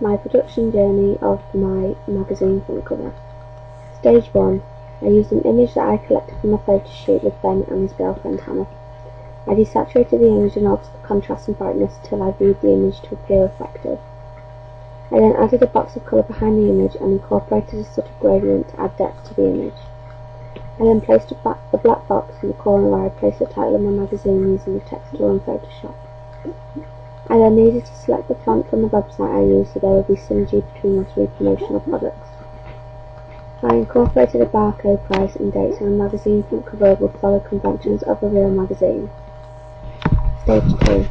my production journey of my magazine front cover. Stage 1. I used an image that I collected from a photo shoot with Ben and his girlfriend Hannah. I desaturated the image and altered the contrast and brightness till I viewed the image to appear reflective. I then added a box of colour behind the image and incorporated a subtle gradient to add depth to the image. I then placed the black box in the corner where I placed the title of my magazine using the text tool in Photoshop. I then needed to select the font from the website I used so there would be synergy between the three promotional products. I incorporated a barcode, price and dates on a magazine front cover would follow conventions of a real magazine. Stage 2.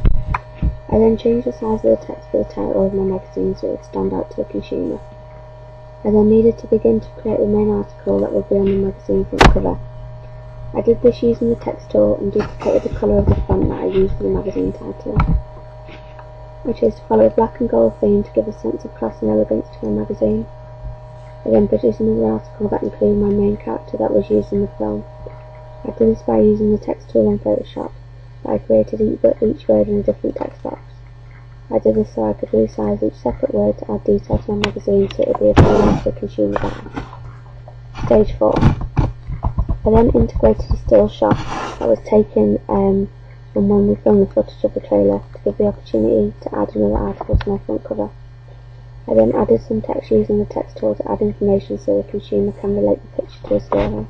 I then changed the size of the text for the title of my magazine so it would stand out to the consumer. I then needed to begin to create the main article that would be on the magazine front cover. I did this using the text tool and duplicated the colour of the font that I used for the magazine title. I chose to follow a black and gold theme to give a sense of class and elegance to my magazine. I then produced another article that included my main character that was used in the film. I did this by using the text tool in Photoshop, but I created each word in a different text box. I did this so I could resize each separate word to add detail to my magazine so it would be appealing to the consumer's eye. Stage 4. I then integrated a still shot that was taken from when we filmed the footage of the trailer to give the opportunity to add another article to my front cover. I then added some text using the text tool to add information so the consumer can relate the picture to a story.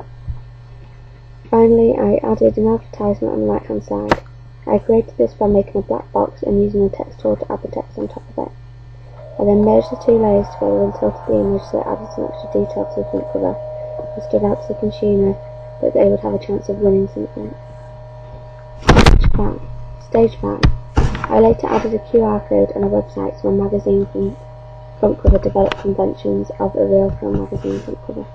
Finally, I added an advertisement on the right hand side. I created this by making a black box and using the text tool to add the text on top of it. I then merged the two layers together and tilted the image so it added some extra detail to the front cover and stood out to the consumer that they would have a chance of winning something. Stage 5. I later added a QR code and a website to my magazine front cover developed conventions of a real film magazine front cover.